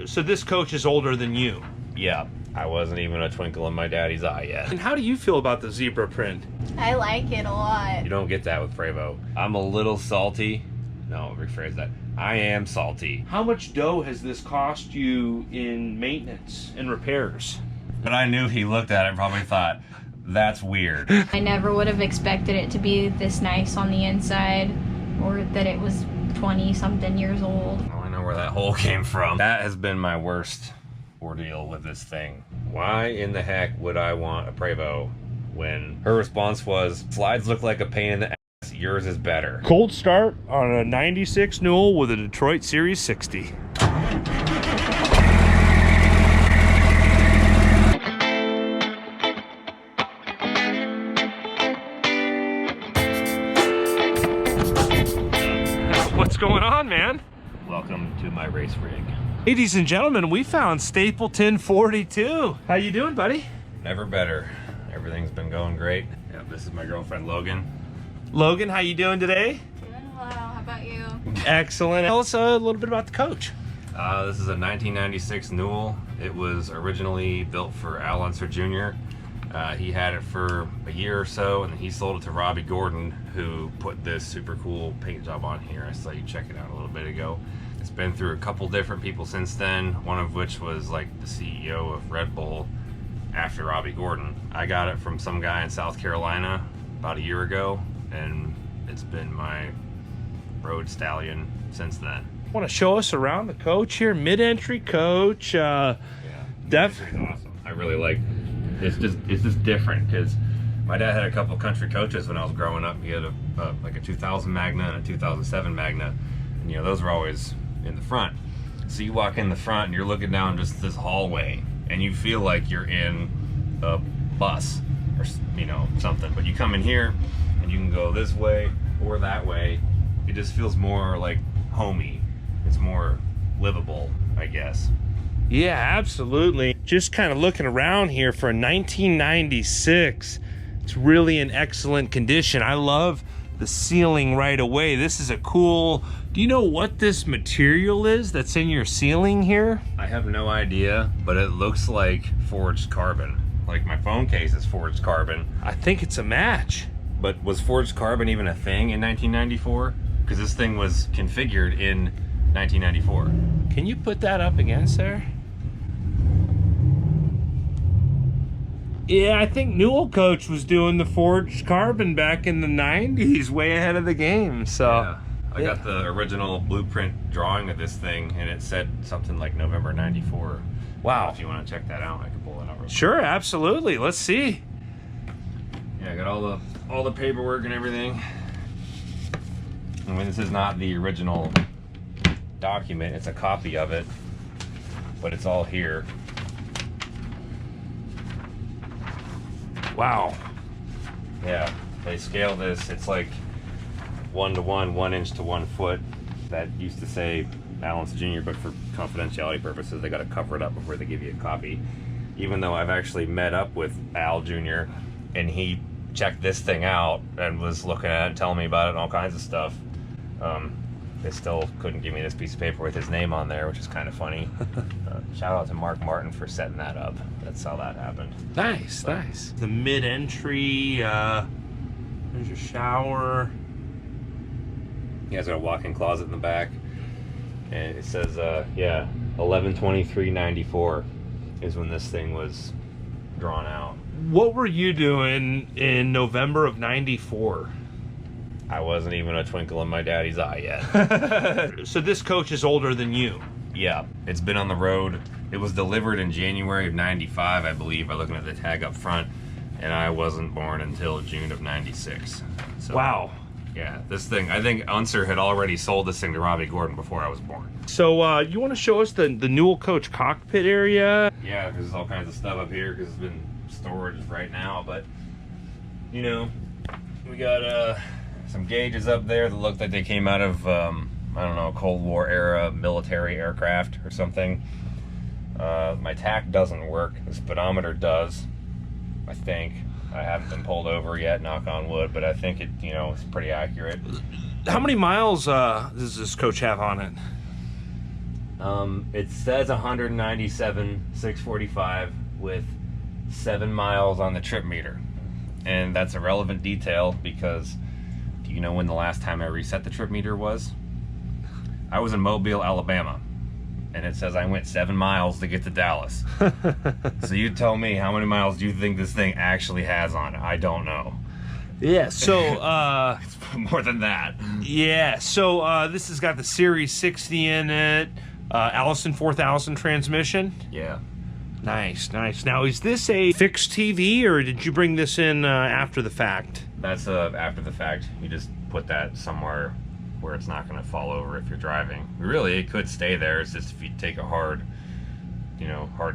So this coach is older than you? Yeah, I wasn't even a twinkle in my daddy's eye yet. And how do you feel about the zebra print? I like it a lot. You don't get that with Prevost. I'm a little salty. No, rephrase that. I am salty. How much dough has this cost you in maintenance and repairs? But I knew he looked at it and probably thought, that's weird. I never would have expected it to be this nice on the inside, or that it was 20-something years old. Now I know where that hole came from. That has been my worst ordeal with this thing. Why in the heck would I want a Prevost when her response was, slides look like a pain in the ass, yours is better. Cold start on a 96 Newell with a Detroit Series 60. What's going on, man? Welcome to my race rig. Ladies and gentlemen, we found Stapleton42. How you doing, buddy? Never better. Everything's been going great. Yeah, this is my girlfriend Logan. Logan, how you doing today? Doing well. How about you? Excellent. Tell us a little bit about the coach. This is a 1996 Newell. It was originally built for Al Unser Jr. He had it for a year or so, and then he sold it to Robbie Gordon, who put this super cool paint job on here. I saw you check it out a little bit ago. It's been through a couple different people since then, one of which was like the CEO of Red Bull after Robbie Gordon. I got it from some guy in South Carolina about a year ago, and it's been my road stallion since then. Want to show us around the coach here? Mid-entry coach. Yeah, it's awesome. I really like. It's just different because my dad had a couple country coaches when I was growing up. He had like a 2000 Magna and a 2007 Magna, and those were always in the front. So you walk in the front and you're looking down just this hallway, and you feel like you're in a bus or something. But you come in here and you can go this way or that way. It just feels more like homey. It's more livable, I guess. Yeah, absolutely. Just kind of looking around here for a 1996. It's really in excellent condition. I love the ceiling right away. This is a cool... Do you know what this material is that's in your ceiling here? I have no idea, but it looks like forged carbon. Like my phone case is forged carbon. I think it's a match. But was forged carbon even a thing in 1994? Because this thing was configured in 1994. Can you put that up again, sir? Yeah, I think Newell Coach was doing the forged carbon back in the 90s, way ahead of the game, so. Yeah. I got the original blueprint drawing of this thing, and it said something like November 94. Wow. So if you want to check that out, I can pull it out real quick. Sure, absolutely. Let's see. Yeah, I got all the paperwork and everything. I mean, this is not the original document, it's a copy of it, but it's all here. Wow. Yeah, they scale this, it's like 1:1, 1 inch to 1 foot. That used to say Allen's Jr., but for confidentiality purposes, they got to cover it up before they give you a copy. Even though I've actually met up with Al Jr., and he checked this thing out and was looking at it, telling me about it and all kinds of stuff. They still couldn't give me this piece of paper with his name on there, which is kind of funny. Shout out to Mark Martin for setting that up. That's how that happened. Nice, nice. The mid-entry, there's your shower. He has a walk-in closet in the back, and it says, yeah, 11/23/94 is when this thing was drawn out. What were you doing in November of 94? I wasn't even a twinkle in my daddy's eye yet. So this coach is older than you? Yeah, it's been on the road. It was delivered in January of 95, I believe, by looking at the tag up front, and I wasn't born until June of 96. So, wow. Yeah, this thing, I think Unser had already sold this thing to Robbie Gordon before I was born. So you want to show us the Newell Coach cockpit area? Yeah, because there's all kinds of stuff up here because it's been storage right now, but we got some gauges up there that look like they came out of I don't know, Cold War era military aircraft or something. My tack doesn't work. The speedometer does, I think. I haven't been pulled over yet, knock on wood, but I think it, it's pretty accurate. How many miles does this coach have on it? It says 197,645 with 7 miles on the trip meter. And that's a relevant detail because do you know when the last time I reset the trip meter was? I was in Mobile, Alabama. And it says I went 7 miles to get to Dallas. So you tell me, how many miles do you think this thing actually has on it? I don't know. Yeah, so It's more than that. yeah, so this has got the Series 60 in it, Allison 4000 transmission. Yeah. Nice, nice. Now, is this a fixed TV, or did you bring this in after the fact? That's after the fact. You just put that somewhere where it's not going to fall over if you're driving. Really, it could stay there. It's just if you take a hard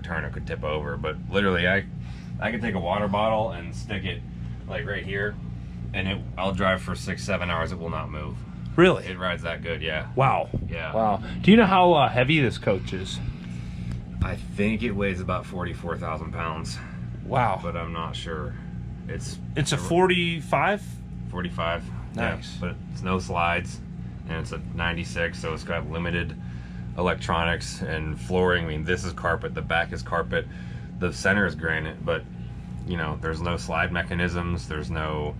turn, it could tip over. But literally, I could take a water bottle and stick it like right here, and I'll drive for 6-7 hours. It will not move. Really? It rides that good, yeah. Wow. Yeah. Wow. Do you know how heavy this coach is? I think it weighs about 44,000 pounds, Wow. but I'm not sure. It's It's a 45? 45. Yeah, Nice. but it's no slides, and it's a 96, so it's got limited electronics and flooring. I mean, this is carpet, the back is carpet, the center is granite, but you know, there's no slide mechanisms, there's no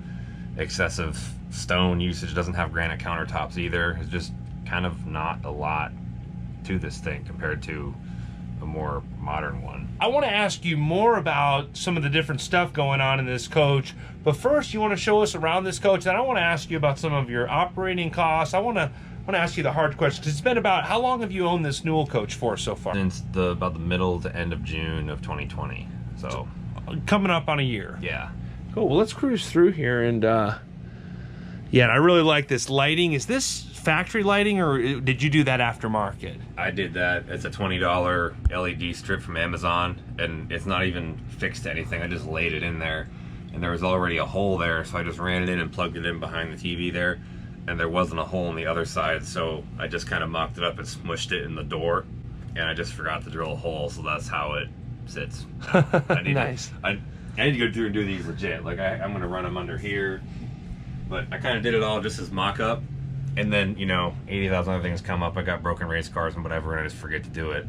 excessive stone usage. It doesn't have granite countertops either. It's just kind of not a lot to this thing compared to a more modern one. I want to ask you more about some of the different stuff going on in this coach, but first you want to show us around this coach, and I want to ask you about some of your operating costs. I want to ask you the hard question, because it's been about, how long have you owned this Newell coach for so far? Since about the middle to end of June of 2020. So Coming up on a year. yeah. Cool. Well, let's cruise through here, and yeah, and I really like this lighting. Is this factory lighting, or did you do that aftermarket? I did that. It's a $20 LED strip from Amazon, and it's not even fixed to anything. I just laid it in there, and there was already a hole there, so I just ran it in and plugged it in behind the TV there, and there wasn't a hole on the other side, so I just kind of mocked it up and smushed it in the door, and I just forgot to drill a hole, so that's how it sits. I need Nice. I need to go through and do these legit. Like I'm gonna run them under here, but I kind of did it all just as mock-up. And then, you know, 80,000 other things come up. I got broken race cars and whatever, and I just forget to do it.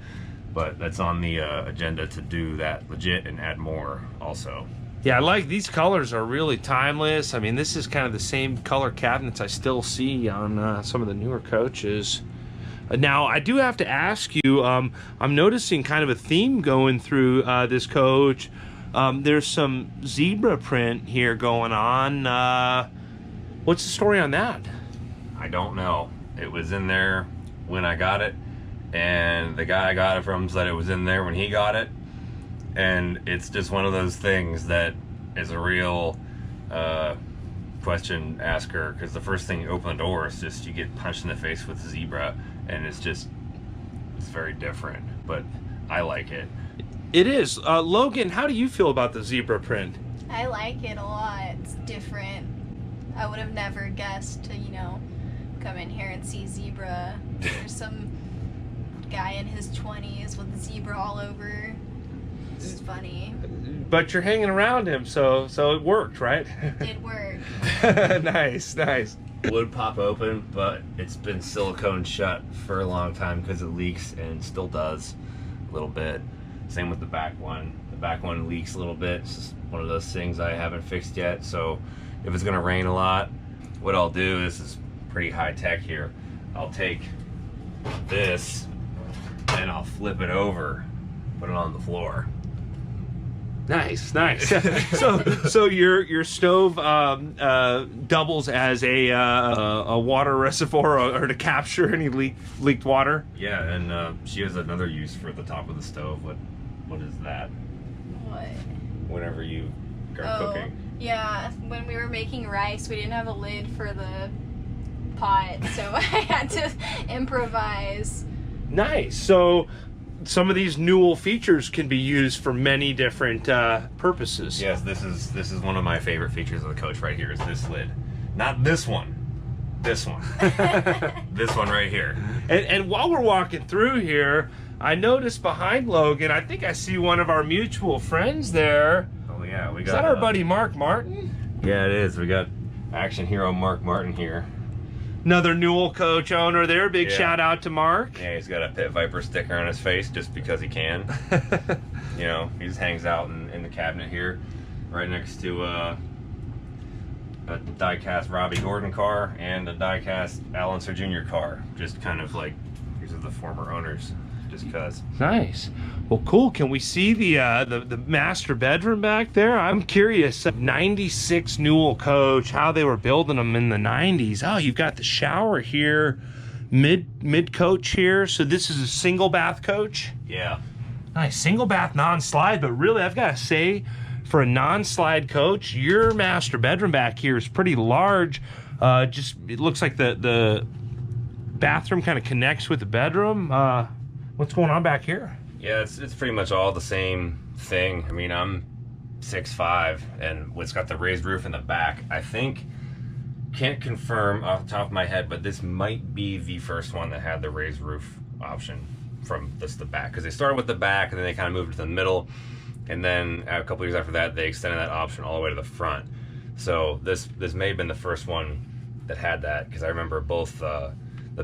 But that's on the agenda to do that legit and add more also. Yeah, I like these colors, are really timeless. I mean, this is kind of the same color cabinets I still see on some of the newer coaches. Now, I do have to ask you, I'm noticing kind of a theme going through this coach. There's some zebra print here going on. What's the story on that? I don't know. It was in there when I got it, and the guy I got it from said it was in there when he got it, and it's just one of those things that is a real question asker, because the first thing you open the door is just you get punched in the face with zebra, and it's very different, but I like it. It is. Logan, how do you feel about the zebra print? I like it a lot. It's different. I would have never guessed to, come in here and see zebra. There's some guy in his 20s with zebra all over. It's funny. But you're hanging around him, so it worked, right? It did work. Nice, nice. Would pop open, but it's been silicone shut for a long time because it leaks, and still does a little bit. Same with the back one. The back one leaks a little bit. It's just one of those things I haven't fixed yet. So if it's gonna rain a lot, what I'll do, this is pretty high tech here, I'll take this and I'll flip it over, put it on the floor. Nice, nice. so your stove doubles as a water reservoir, or to capture any leaked water. Yeah, and she has another use for the top of the stove. What is that? What? Whenever you are cooking. Yeah, when we were making rice, we didn't have a lid for the pot, so I had to improvise. Nice. So some of these Newell features can be used for many different purposes. Yes, this is one of my favorite features of the coach right here, is this lid. Not this one. This one. This one right here. And while we're walking through here, I noticed behind Logan, I think I see one of our mutual friends there. Oh yeah, we got. Is that our buddy Mark Martin? Yeah, it is. We got action hero Mark Martin here. Another Newell Coach owner there. Big Yeah. shout out to Mark. Yeah, he's got a Pit Viper sticker on his face just because he can. You know, he just hangs out in the cabinet here, right next to a die-cast Robbie Gordon car and a die-cast Alan Sir Jr. car. Just kind of like, these are the former owners, just because. Nice. Well, cool. Can we see the master bedroom back there? I'm curious. 96 Newell Coach, how they were building them in the 90s. Oh, you've got the shower here, mid coach here. So this is a single bath coach. Yeah. Nice, single bath non-slide. But really, I've got to say, for a non-slide coach, your master bedroom back here is pretty large. Just it looks like the bathroom kind of connects with the bedroom. What's going on back here? Yeah, it's pretty much all the same thing. I mean, I'm 6'5", and it's got the raised roof in the back. I think, can't confirm off the top of my head, but this might be the first one that had the raised roof option from the back, because they started with the back and then they kind of moved to the middle, and then a couple years after that they extended that option all the way to the front. So this may have been the first one that had that, because I remember both the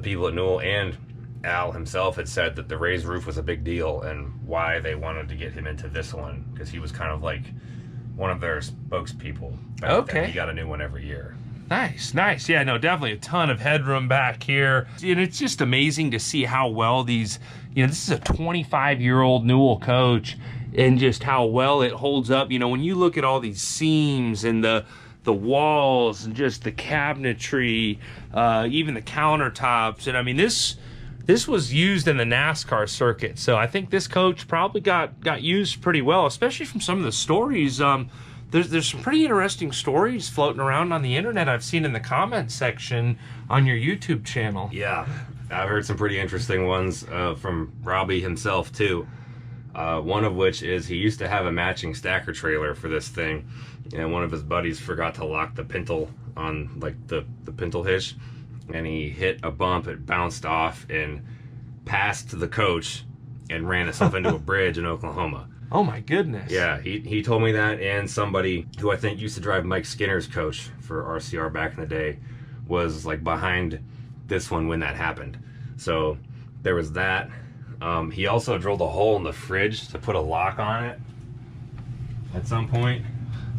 people at Newell and Al himself had said that the raised roof was a big deal and why they wanted to get him into this one, because he was kind of like one of their spokespeople back Okay. then. He got a new one every year. Nice, nice. Yeah, no, definitely a ton of headroom back here. And it's just amazing to see how well these, this is a 25-year-old Newell Coach, and just how well it holds up. When you look at all these seams and the walls and just the cabinetry, even the countertops. And I mean, this was used in the NASCAR circuit. So I think this coach probably got used pretty well, especially from some of the stories. There's some pretty interesting stories floating around on the internet I've seen in the comments section on your YouTube channel. Yeah, I've heard some pretty interesting ones from Robbie himself too. One of which is he used to have a matching stacker trailer for this thing, and one of his buddies forgot to lock the pintle on like the pintle hitch, and he hit a bump, it bounced off and passed the coach and ran itself into a bridge in Oklahoma. Oh my goodness. Yeah, he told me that, and somebody who I think used to drive Mike Skinner's coach for RCR back in the day was like behind this one when that happened. So there was that. He also drilled a hole in the fridge to put a lock on it at some point.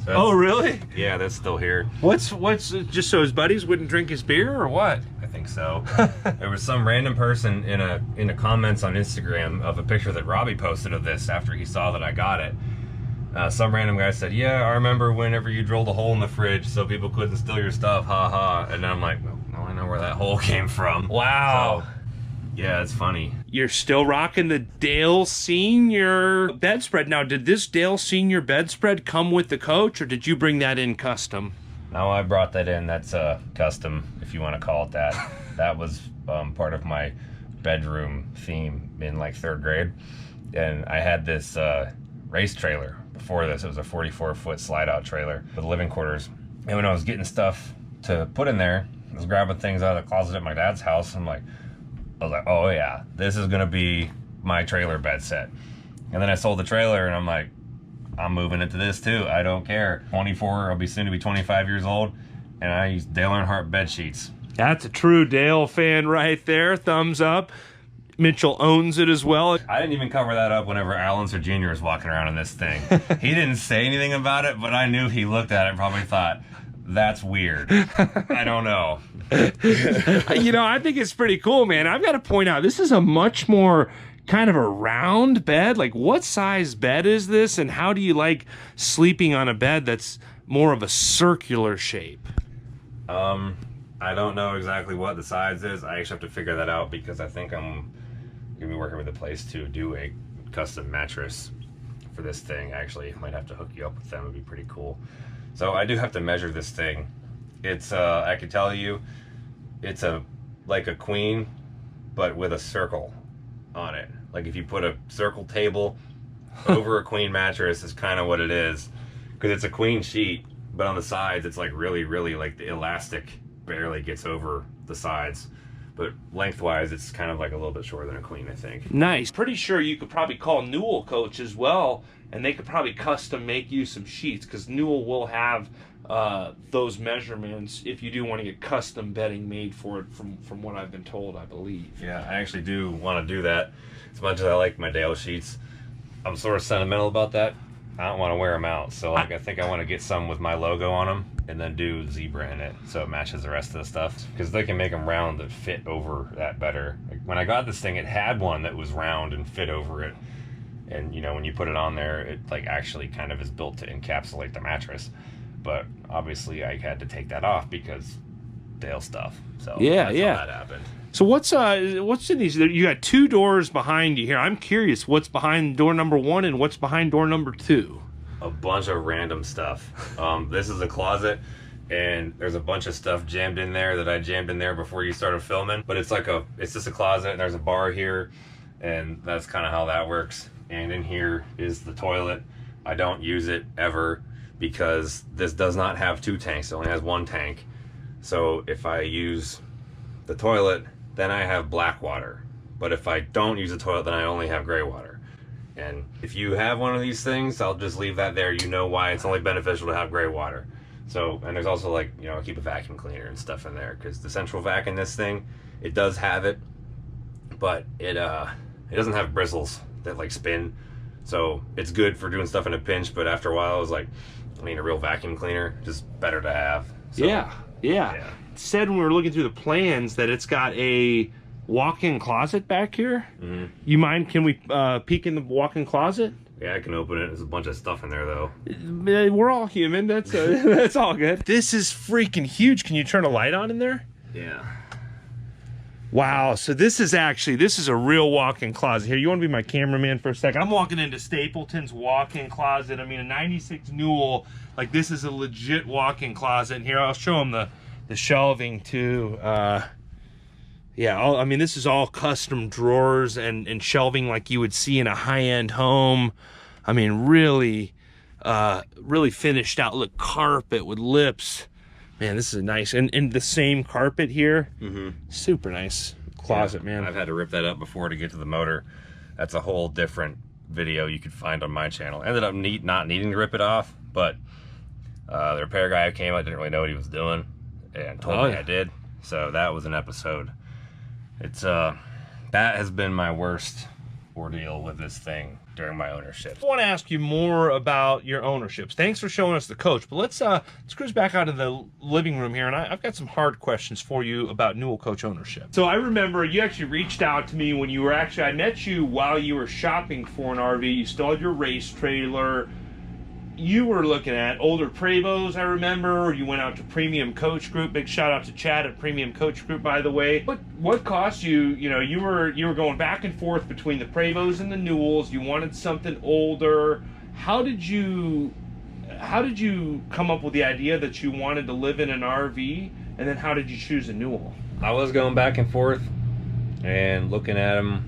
So Oh, really? Yeah, that's still here. What's just so his buddies wouldn't drink his beer or what? I think so. There was some random person in the comments on Instagram of a picture that Robbie posted of this after he saw that I got it. Some random guy said, "Yeah, I remember whenever you drilled a hole in the fridge so people couldn't steal your stuff, ha ha." And I'm like, "No, I know where that hole came from." Wow. So, yeah, it's funny. You're still rocking the Dale Senior bedspread. Now, did this Dale Senior bedspread come with the coach, or did you bring that in custom? No, I brought that in. That's custom, if you want to call it that. That was part of my bedroom theme in like 3rd grade. And I had this race trailer. Before this, it was a 44-foot slide-out trailer with living quarters. And when I was getting stuff to put in there, I was grabbing things out of the closet at my dad's house. I was like, oh yeah, this is gonna be my trailer bed set. And then I sold the trailer, and I'm like, I'm moving into this too. I don't care. 24, I'll be soon to be 25 years old, and I use Dale Earnhardt bed sheets. That's a true Dale fan right there. Thumbs up. Mitchell owns it as well. I didn't even cover that up whenever Alan Sir Jr. was walking around in this thing. He didn't say anything about it, but I knew he looked at it and probably thought, that's weird. I don't know. I think it's pretty cool, man. I've got to point out, this is a much more kind of a round bed. Like, what size bed is this, and how do you like sleeping on a bed that's more of a circular shape? I don't know exactly what the size is. I actually have to figure that out, because I think I'm gonna be working with a place to do a custom mattress for this thing. Actually, might have to hook you up with them. It'd be pretty cool. So I do have to measure this thing. It's I can tell you, it's like a queen, but with a circle on it. Like if you put a circle table over a queen mattress is kind of what it is, because it's a queen sheet, but on the sides it's like really like the elastic barely gets over the sides, but lengthwise it's kind of like a little bit shorter than a queen, I think. Nice. Pretty sure you could probably call Newell Coach as well, and they could probably custom make you some sheets, because Newell will have those measurements if you do want to get custom bedding made for it, from what I've been told, I believe. Yeah, I actually do want to do that. As much as I like my Dale sheets, I'm sort of sentimental about that. I don't want to wear them out, so like I think I want to get some with my logo on them and then do zebra in it so it matches the rest of the stuff, because they can make them round that fit over that better. Like when I got this thing, it had one that was round and fit over it, and you know, when you put it on there, it like actually kind of is built to encapsulate the mattress. But obviously I had to take that off because Dale stuff. So Yeah, that's yeah. how that happened. So what's in these? You got 2 doors behind you here. I'm curious what's behind door number 1 and what's behind door number 2. A bunch of random stuff. This is a closet, and there's a bunch of stuff jammed in there that I jammed in there before you started filming. But it's just a closet, and there's a bar here, and that's kind of how that works. And in here is the toilet. I don't use it ever because this does not have 2 tanks. It only has 1 tank. So if I use the toilet, then I have black water. But if I don't use the toilet, then I only have gray water. And if you have one of these things, I'll just leave that there. You know why it's only beneficial to have gray water. So, and there's also like, you know, I keep a vacuum cleaner and stuff in there, because the central vac in this thing, it does have it, but it doesn't have bristles that like spin. So it's good for doing stuff in a pinch, but after a while I was like, I mean, a real vacuum cleaner, just better to have. So, Yeah. It said when we were looking through the plans that it's got a walk-in closet back here. Mm-hmm. You mind? Can we peek in the walk-in closet? Yeah, I can open it. There's a bunch of stuff in there though. We're all human. That's that's all good. This is freaking huge. Can you turn a light on in there? Yeah. Wow. So this is a real walk-in closet. Here, you want to be my cameraman for a second? I'm walking into Stapleton's walk-in closet. I mean, a 96 Newell. Like, this is a legit walk-in closet. And here, I'll show them the shelving too. Yeah, I mean, this is all custom drawers and shelving like you would see in a high-end home. I mean, really finished out. Look, carpet with lips. Man, this is nice. And the same carpet here. Mm-hmm. Super nice closet, man. I've had to rip that up before to get to the motor. That's a whole different video you could find on my channel. Ended up not needing to rip it off, but the repair guy who came, I didn't really know what he was doing, and told me I did. So that was an episode. It's that has been my worst ordeal with this thing during my ownership. I want to ask you more about your ownerships. Thanks for showing us the Coach, but let's cruise back out of the living room here, and I've got some hard questions for you about Newell Coach ownership. So I remember you actually reached out to me when you were I met you while you were shopping for an RV. You still had your race trailer. You were looking at older Prevos, I remember. You went out to Premium Coach Group. Big shout out to Chad at Premium Coach Group, by the way. What cost you? You know, you were going back and forth between the Prevos and the Newells. You wanted something older. How did you come up with the idea that you wanted to live in an RV? And then how did you choose a Newell? I was going back and forth and looking at them.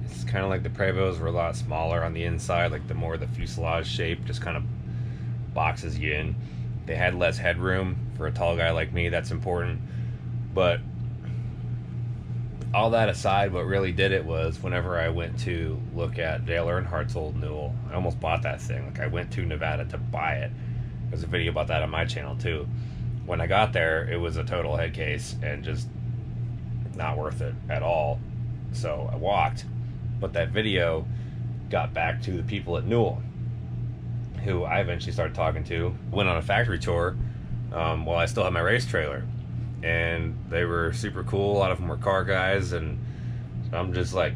It's kind of like the Prevos were a lot smaller on the inside, like the more the fuselage shape just kind of boxes you in. They had less headroom for a tall guy like me. That's important. But all that aside, what really did it was whenever I went to look at Dale Earnhardt's old Newell, I almost bought that thing. Like, I went to Nevada to buy it. There's a video about that on my channel too. When I got there, it was a total head case and just not worth it at all. So I walked. But that video got back to the people at Newell, who I eventually started talking to. Went on a factory tour while I still had my race trailer, and they were super cool. A lot of them were car guys, and I'm just like,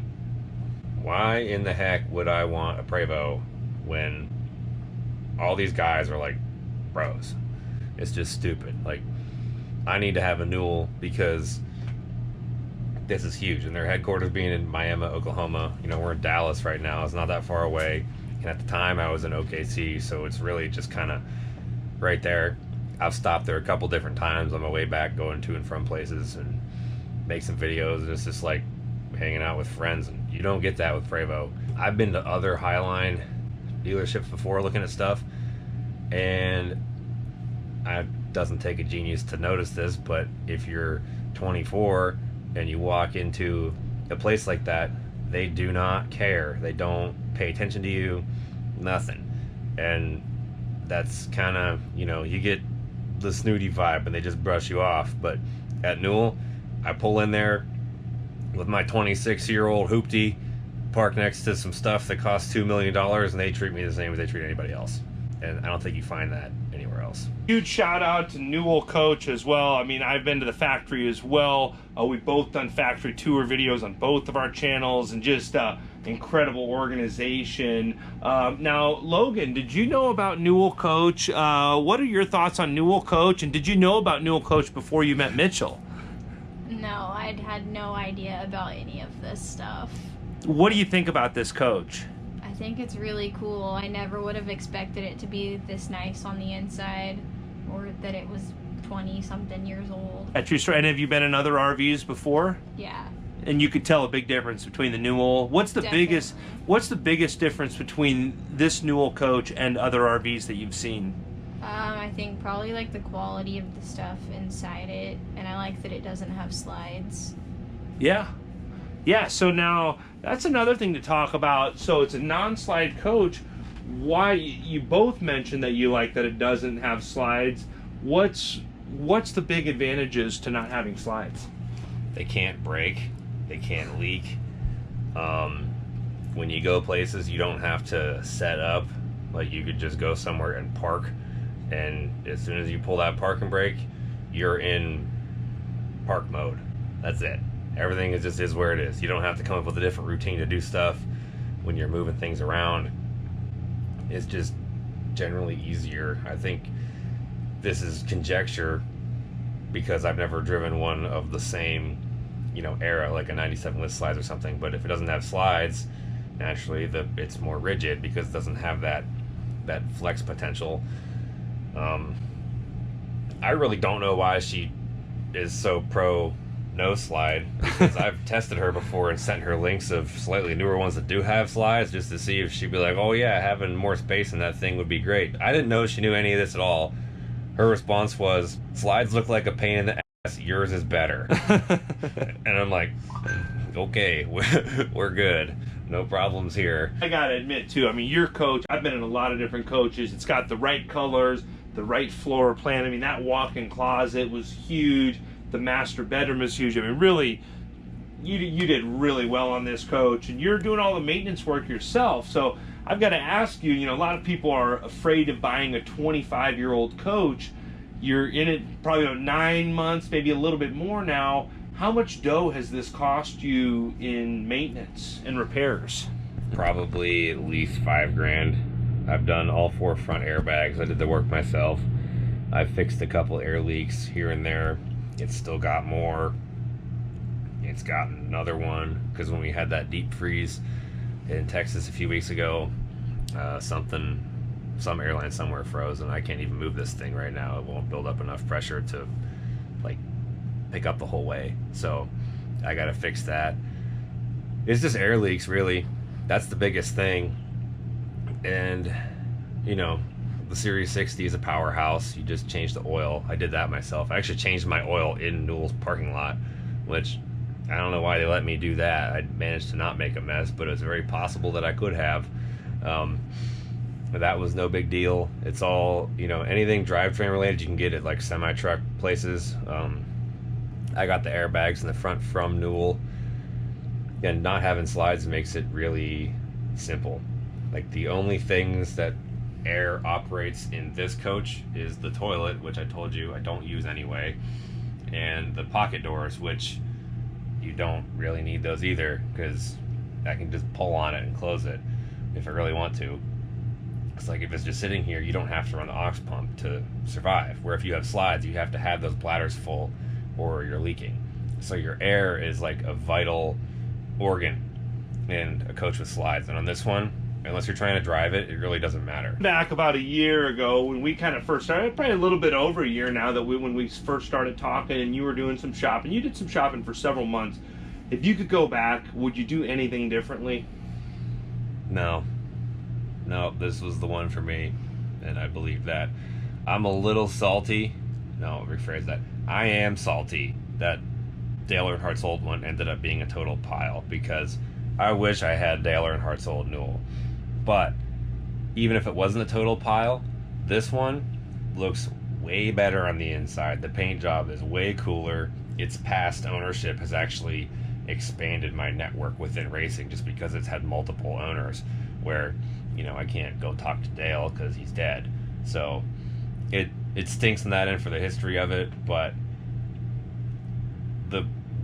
why in the heck would I want a Prevo when all these guys are like pros? It's just stupid. Like, I need to have a Newell because this is huge, and their headquarters being in Miami, Oklahoma. You know, we're in Dallas right now. It's not that far away. And at the time, I was in OKC, so it's really just kind of right there. I've stopped there a couple different times on my way back, going to and from places, and make some videos. It's just like hanging out with friends, and you don't get that with Prevo. I've been to other Highline dealerships before looking at stuff, and it doesn't take a genius to notice this, but if you're 24 and you walk into a place like that, they do not care. They don't pay attention to you, nothing. And that's kind of, you know, you get the snooty vibe and they just brush you off. But at Newell, I pull in there with my 26-year-old hoopty, park next to some stuff that costs $2 million, and they treat me the same as they treat anybody else. And I don't think you find that anywhere else. Huge shout out to Newell Coach as well. I mean, I've been to the factory as well. We've both done factory tour videos on both of our channels, and just incredible organization. Now, Logan, did you know about Newell Coach? What are your thoughts on Newell Coach? And did you know about Newell Coach before you met Mitchell? No, I'd had no idea about any of this stuff. What do you think about this coach? I think it's really cool. I never would have expected it to be this nice on the inside, or that it was 20-something years old. At true story. And have you been in other RVs before? Yeah. And you could tell a big difference between the Newell. What's the biggest difference between this Newell Coach and other RVs that you've seen? I think probably like the quality of the stuff inside it, and I like that it doesn't have slides. Yeah. Yeah, so now that's another thing to talk about. So it's a non-slide coach. Why, you both mentioned that you like that it doesn't have slides. What's the big advantages to not having slides? They can't break, they can't leak. When you go places, you don't have to set up. Like, you could just go somewhere and park, and as soon as you pull that parking brake, you're in park mode. That's it. Everything is where it is. You don't have to come up with a different routine to do stuff when you're moving things around. It's just generally easier. I think this is conjecture because I've never driven one of the same, era, like a 97 with slides or something. But if it doesn't have slides, naturally it's more rigid because it doesn't have that flex potential. I really don't know why she is so pro no slide, because I've tested her before and sent her links of slightly newer ones that do have slides just to see if she'd be like, oh yeah, having more space in that thing would be great. I didn't know she knew any of this at all. Her response was, slides look like a pain in the ass, yours is better. And I'm like, okay, we're good. No problems here. I gotta admit too, I mean, your coach, I've been in a lot of different coaches. It's got the right colors, the right floor plan. I mean, that walk-in closet was huge. The master bedroom is huge. I mean, really, you did really well on this, coach, and you're doing all the maintenance work yourself. So I've got to ask you, a lot of people are afraid of buying a 25-year-old coach. You're in it probably about 9 months, maybe a little bit more now. How much dough has this cost you in maintenance and repairs? Probably at least $5,000. I've done all 4 front airbags. I did the work myself. I've fixed a couple air leaks here and there. It's still got more. It's got another one because when we had that deep freeze in Texas a few weeks ago, some airline somewhere froze, and I can't even move this thing right now. It won't build up enough pressure to pick up the whole way. So I got to fix that. It's just air leaks, really. That's the biggest thing. And the Series 60 is a powerhouse. You just change the oil. I did that myself. I actually changed my oil in Newell's parking lot, which I don't know why they let me do that. I managed to not make a mess, but it's very possible that I could have. But that was no big deal. It's all, anything drivetrain related you can get at like semi-truck places. I got the airbags in the front from Newell. And not having slides makes it really simple. Like, the only things that air operates in this coach is the toilet, which I told you I don't use anyway, and the pocket doors, which you don't really need those either because I can just pull on it and close it if I really want to. It's like, if it's just sitting here, you don't have to run the aux pump to survive, where if you have slides, you have to have those bladders full or you're leaking. So your air is like a vital organ in a coach with slides, and on this one, unless you're trying to drive it, it really doesn't matter. Back about a year ago when we kind of first started, probably a little bit over a year now, that when we first started talking and you were doing some shopping. You did some shopping for several months. If you could go back, would you do anything differently? No, this was the one for me, and I believe that. I'm a little salty. No, rephrase that. I am salty that Dale Earnhardt's old one ended up being a total pile, because I wish I had Dale Earnhardt's old Newell. But even if it wasn't a total pile, this one looks way better on the inside. The paint job is way cooler. Its past ownership has actually expanded my network within racing just because it's had multiple owners where, you know, I can't go talk to Dale because he's dead. So it stinks in that end for the history of it, but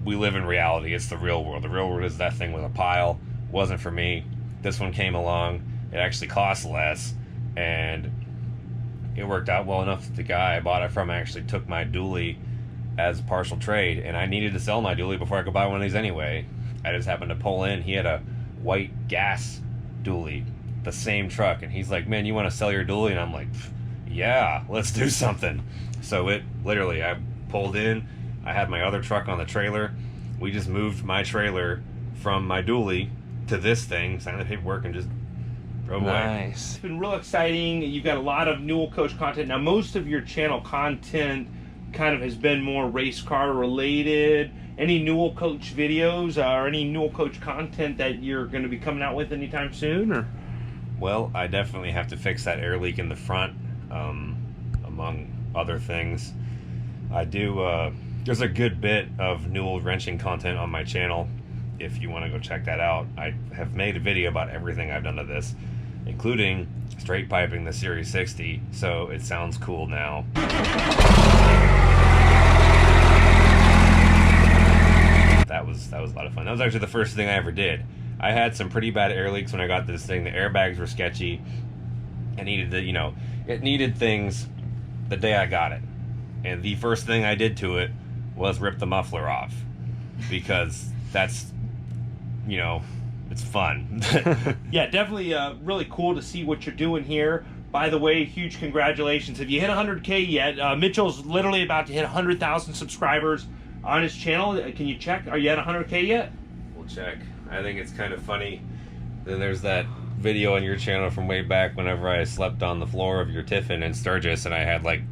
we live in reality. It's the real world. The real world is that thing with a pile. Wasn't for me. This one came along. It actually cost less, and it worked out well enough that the guy I bought it from actually took my dually as partial trade, and I needed to sell my dually before I could buy one of these anyway. I just happened to pull in. He had a white gas dually, the same truck, and he's like, man, you want to sell your dually? And I'm like, yeah, let's do something. So it literally, I pulled in. I had my other truck on the trailer. We just moved my trailer from my dually to this thing, signed the paperwork, and just drove away. Nice. It's been real exciting. You've got a lot of Newell Coach content. Now, most of your channel content kind of has been more race car related. Any Newell Coach videos or any Newell Coach content that you're going to be coming out with anytime soon? Or? Well, I definitely have to fix that air leak in the front, among other things. I do... there's a good bit of Newell wrenching content on my channel. If you want to go check that out, I have made a video about everything I've done to this, including straight piping the Series 60, so it sounds cool now. That was a lot of fun. That was actually the first thing I ever did. I had some pretty bad air leaks when I got this thing. The airbags were sketchy. I needed the, you know, it needed things the day I got it. And the first thing I did to it was rip the muffler off, because that's, you know, it's fun. Yeah, definitely really cool to see what you're doing here. By the way, huge congratulations. Have you hit 100K yet? Mitchell's literally about to hit 100,000 subscribers on his channel. Can you check? Are you at 100K yet? We'll check. I think it's kind of funny. Then there's that video on your channel from way back whenever I slept on the floor of your Tiffin in Sturgis, and I had like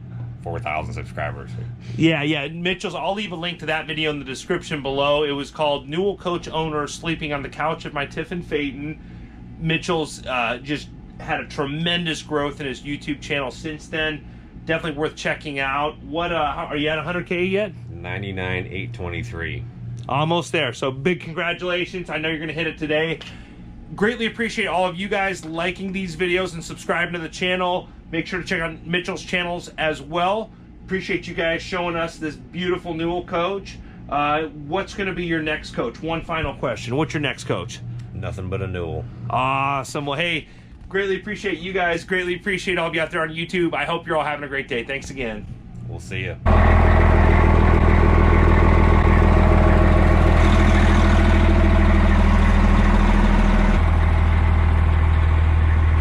4,000 subscribers. Yeah. Mitchell's, I'll leave a link to that video in the description below. It was called Newell Coach Owner Sleeping on the Couch of My Tiffin Phaeton. Mitchell's just had a tremendous growth in his YouTube channel since then. Definitely worth checking out. What are you at 100K yet? 99,823. Almost there. So big congratulations. I know you're going to hit it today. Greatly appreciate all of you guys liking these videos and subscribing to the channel. Make sure to check out Mitchell's channels as well. Appreciate you guys showing us this beautiful Newell Coach. What's going to be your next coach? One final question. What's your next coach? Nothing but a Newell. Awesome. Well, hey, greatly appreciate you guys. Greatly appreciate all of you out there on YouTube. I hope you're all having a great day. Thanks again. We'll see you.